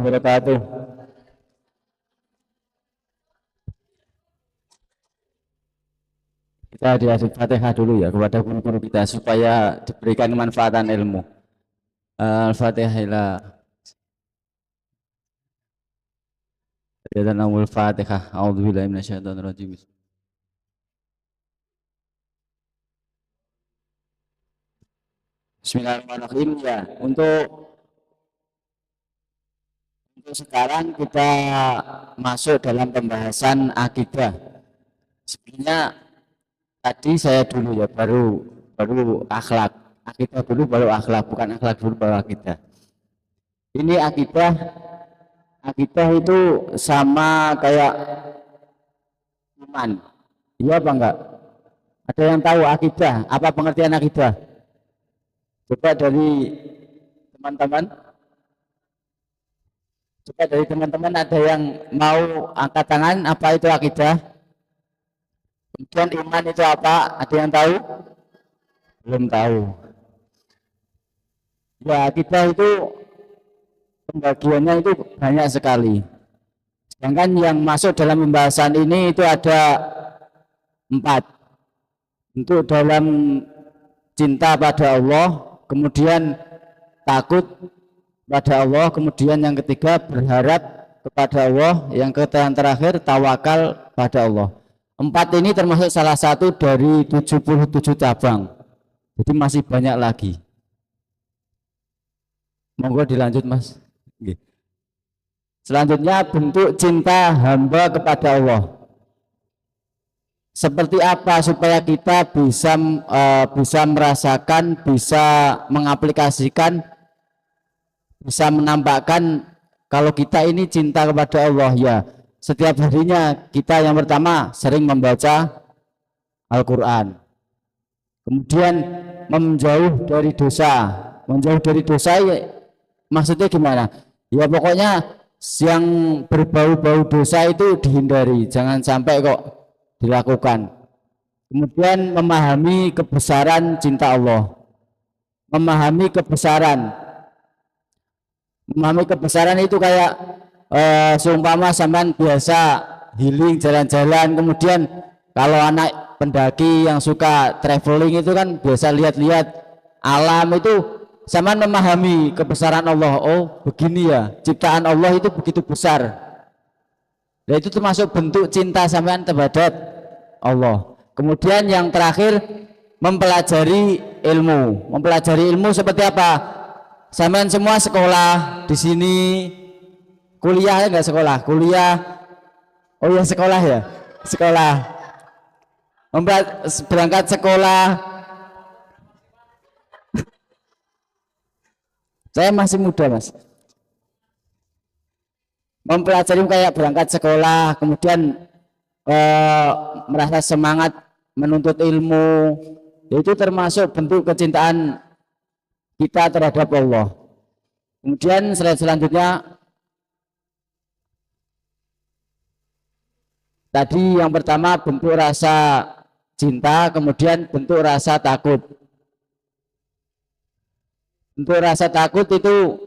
wabarakatuh. Kita diasih Fatihah dulu ya kepada guru-guru kita supaya diberikan kemanfaatan ilmu. Al-Fatihah. Al-Fatihah. A'udzubillahi minasyaitonirrajim. Bismillahirrahmanirrahim ya. Untuk sekarang kita masuk dalam pembahasan akidah. Sebenarnya tadi saya dulu ya baru akhlak. Akidah dulu baru akhlak, bukan akhlak dulu baru akidah. Ini akidah itu sama kayak iman. Iya apa enggak? Ada yang tahu akidah? Apa pengertian akidah? Coba dari teman-teman. Coba dari teman-teman ada yang mau angkat tangan, apa itu akidah? Kemudian iman itu apa? Ada yang tahu? Belum tahu. Ya, akidah itu pembagiannya itu banyak sekali. Sedangkan yang masuk dalam pembahasan ini itu ada 4. Untuk dalam cinta pada Allah, kemudian takut pada Allah, kemudian yang ketiga berharap kepada Allah, yang terakhir tawakal pada Allah. 4 ini termasuk salah satu dari 77 cabang. Jadi masih banyak lagi. Monggo dilanjut Mas. Selanjutnya bentuk cinta hamba kepada Allah. Seperti apa supaya kita bisa merasakan, bisa mengaplikasikan, bisa menampakkan kalau kita ini cinta kepada Allah ya. Setiap harinya kita yang pertama sering membaca Al-Quran. Kemudian menjauh dari dosa. Menjauh dari dosa ya, maksudnya gimana? Ya pokoknya yang berbau-bau dosa itu dihindari, jangan sampai kok dilakukan. Kemudian memahami kebesaran cinta Allah. Memahami kebesaran itu kayak seumpama sampean biasa healing jalan-jalan, kemudian kalau anak pendaki yang suka traveling itu kan biasa lihat-lihat alam itu, sampean memahami kebesaran Allah. Oh begini ya, ciptaan Allah itu begitu besar. Nah itu termasuk bentuk cinta sampean terhadap Allah. Kemudian yang terakhir mempelajari ilmu seperti apa? Sampean semua sekolah di sini, kuliah enggak sekolah? Kuliah. Oh ya sekolah ya. Sekolah. Berangkat sekolah. Saya masih muda, Mas. Mempelajari kayak berangkat sekolah, kemudian merasa semangat menuntut ilmu. Itu termasuk bentuk kecintaan kita terhadap Allah. Kemudian selanjutnya tadi yang pertama bentuk rasa cinta, kemudian bentuk rasa takut. Bentuk rasa takut itu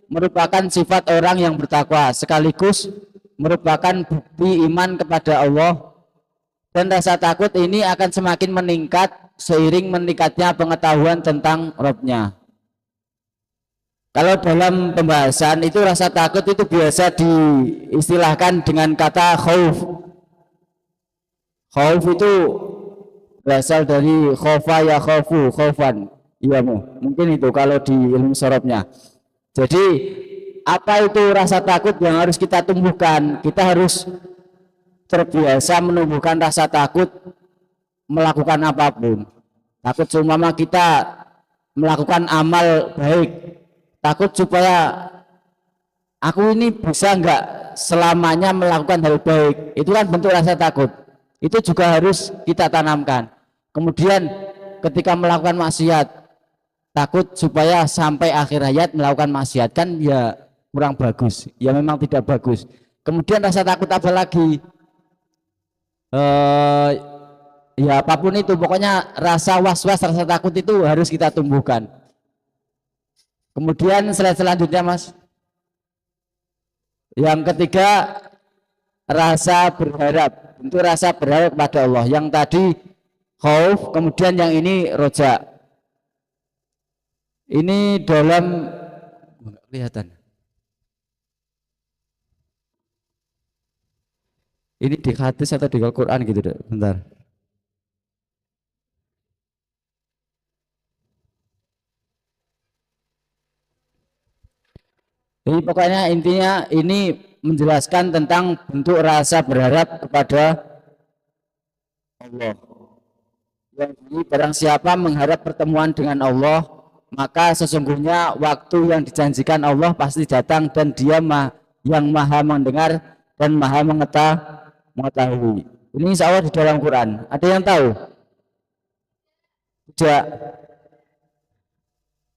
merupakan sifat orang yang bertakwa, sekaligus merupakan bukti iman kepada Allah, dan rasa takut ini akan semakin meningkat seiring meningkatnya pengetahuan tentang Rabb-Nya. Kalau dalam pembahasan itu rasa takut itu biasa diistilahkan dengan kata khauf. Khauf itu berasal dari khaufa ya khaufu, khaufan. Iya mungkin itu kalau di ilmu sorobnya. Jadi apa itu rasa takut yang harus kita tumbuhkan? Kita harus terbiasa menumbuhkan rasa takut melakukan apapun. Takut seumpama kita melakukan amal baik, takut supaya aku ini bisa enggak selamanya melakukan hal baik. Itu kan bentuk rasa takut. Itu juga harus kita tanamkan. Kemudian ketika melakukan maksiat, takut supaya sampai akhir hayat melakukan maksiat, kan ya kurang bagus, ya memang tidak bagus. Kemudian rasa takut apa lagi? Ya apapun itu, pokoknya rasa was-was, rasa takut itu harus kita tumbuhkan. Kemudian slide selanjutnya Mas. Yang ketiga rasa berharap. Itu rasa berharap pada Allah. Yang tadi khauf, kemudian yang ini roja. Ini dalam nggak kelihatan. Ini di hadis atau di Al-Quran gitu deh. Bentar. Jadi pokoknya intinya ini menjelaskan tentang bentuk rasa berharap kepada Allah. Yang ini barang siapa mengharap pertemuan dengan Allah, maka sesungguhnya waktu yang dijanjikan Allah pasti datang dan dia yang maha mendengar dan maha mengetahui. Ini insya Allah di dalam Quran. Ada yang tahu? Tidak.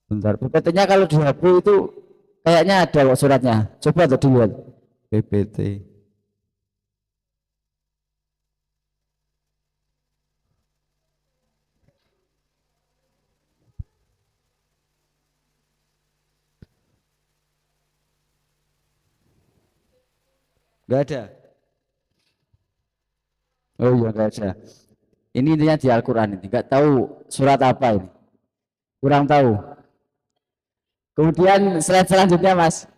Bentar. PPT-nya kalau di HP itu kayaknya ada kok suratnya. Coba tuh dilihat. PPT. Enggak ada. Oh iya enggak ada. Ini intinya di Al-Quran ini. Enggak tahu surat apa ini. Kurang tahu. Kemudian slide selanjutnya Mas.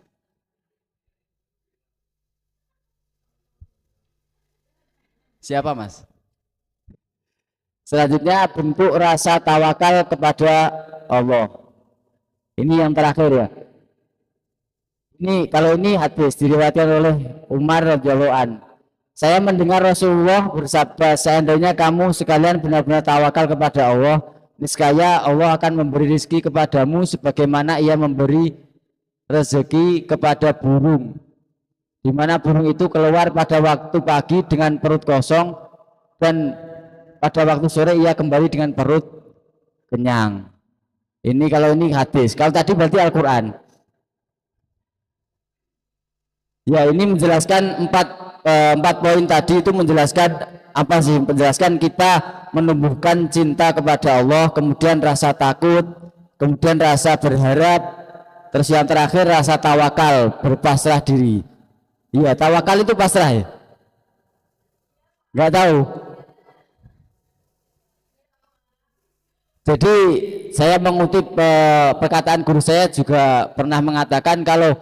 Siapa Mas? Selanjutnya bentuk rasa tawakal kepada Allah. Ini yang terakhir ya. Ini kalau ini hadis diriwayatkan oleh Umar radhiyallahu an. Saya mendengar Rasulullah bersabda, seandainya kamu sekalian benar-benar tawakal kepada Allah, niscaya Allah akan memberi rezeki kepadamu sebagaimana Ia memberi rezeki kepada burung. Di mana burung itu keluar pada waktu pagi dengan perut kosong dan pada waktu sore ia kembali dengan perut kenyang. Ini kalau ini hadis. Kalau tadi berarti Al-Quran. Ya, ini menjelaskan empat poin tadi itu menjelaskan apa sih? Menjelaskan kita menumbuhkan cinta kepada Allah, kemudian rasa takut, kemudian rasa berharap, terus yang terakhir rasa tawakal, berpasrah diri. Iya, tawakal itu pasrah ya? Nggak tahu. Jadi saya mengutip perkataan guru saya juga pernah mengatakan kalau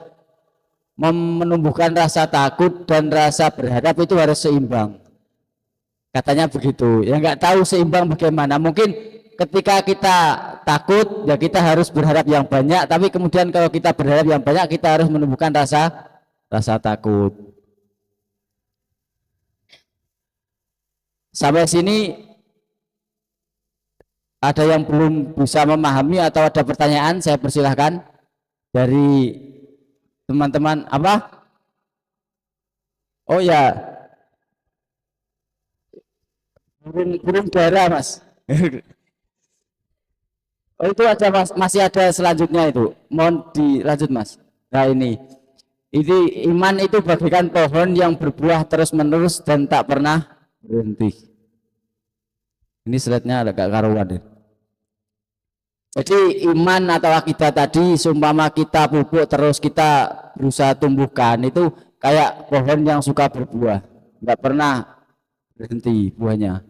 menumbuhkan rasa takut dan rasa berharap itu harus seimbang. Katanya begitu. Ya nggak tahu seimbang bagaimana. Mungkin ketika kita takut ya kita harus berharap yang banyak. Tapi kemudian kalau kita berharap yang banyak kita harus menumbuhkan rasa takut. Sampai sini ada yang belum bisa memahami atau ada pertanyaan? Saya persilahkan dari teman-teman apa? Oh ya, burung dara mas. Oh itu ada mas, masih ada selanjutnya itu. Mohon dilanjut mas. Nah ini iman itu bagaikan pohon yang berbuah terus menerus dan tak pernah berhenti. Ini slide-nya agak karuan deh. Jadi iman atau akidah tadi, seumpama kita pupuk terus kita berusaha tumbuhkan itu kayak pohon yang suka berbuah, nggak pernah berhenti buahnya.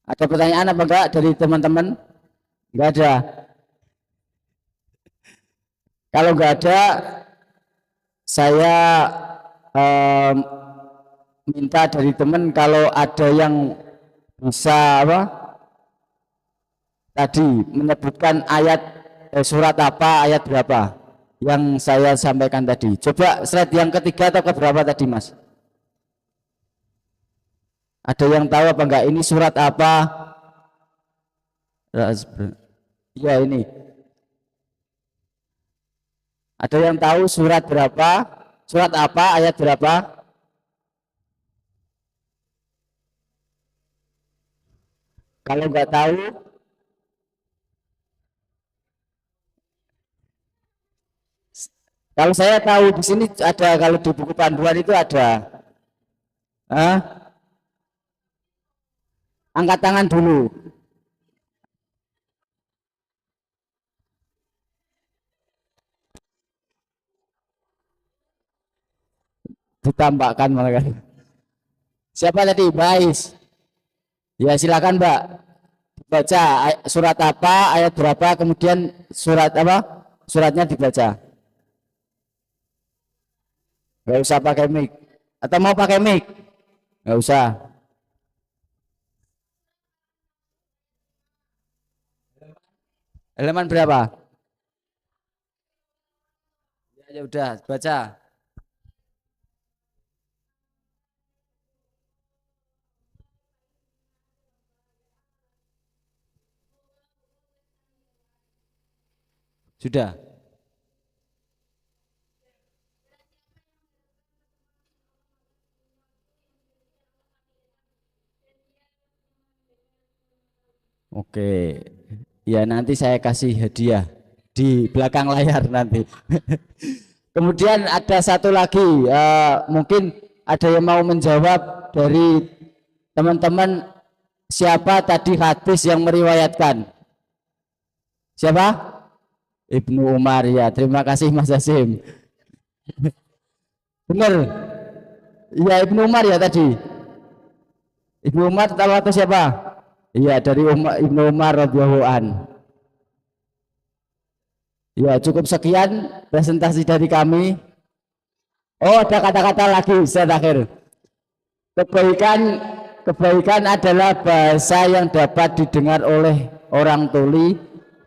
Ada pertanyaan apa enggak dari teman-teman? Enggak ada. Kalau enggak ada, saya um, minta dari teman kalau ada yang bisa apa tadi menyebutkan ayat surat apa, ayat berapa yang saya sampaikan tadi. Coba slide yang ketiga atau keberapa tadi Mas? Ada yang tahu apa enggak ini surat apa? Ya ini. Ada yang tahu surat berapa? Surat apa? Ayat berapa? Kalau nggak tahu, kalau saya tahu di sini ada, kalau di buku panduan itu ada. Hah? Angkat tangan dulu. Ditambahkan malah kan. Siapa tadi? Bais. Ya silakan Mbak. Baca surat apa, ayat berapa, kemudian surat apa? Suratnya dibaca. Gak usah pakai mic. Atau mau pakai mic? Gak usah. Halaman berapa? Ya udah, baca. Sudah. Oke. Ya nanti saya kasih hadiah di belakang layar nanti. Kemudian ada satu lagi, mungkin ada yang mau menjawab dari teman-teman, siapa tadi hadis yang meriwayatkan? Siapa? Ibnu Umar, ya. Terima kasih Mas Hasim. Benar. Iya Ibnu Umar ya tadi. Ibnu Umar atau siapa? Iya dari Ibnu Umar radhiyallahu an. Ya cukup sekian presentasi dari kami. Oh ada kata-kata lagi Ustaz akhir. Kebaikan adalah bahasa yang dapat didengar oleh orang tuli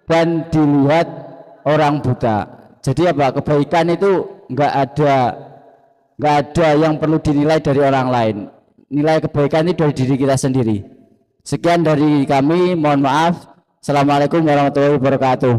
dan dilihat orang buta. Jadi apa? Kebaikan itu nggak ada yang perlu dinilai dari orang lain. Nilai kebaikan itu dari diri kita sendiri. Sekian dari kami, mohon maaf. Assalamualaikum warahmatullahi wabarakatuh.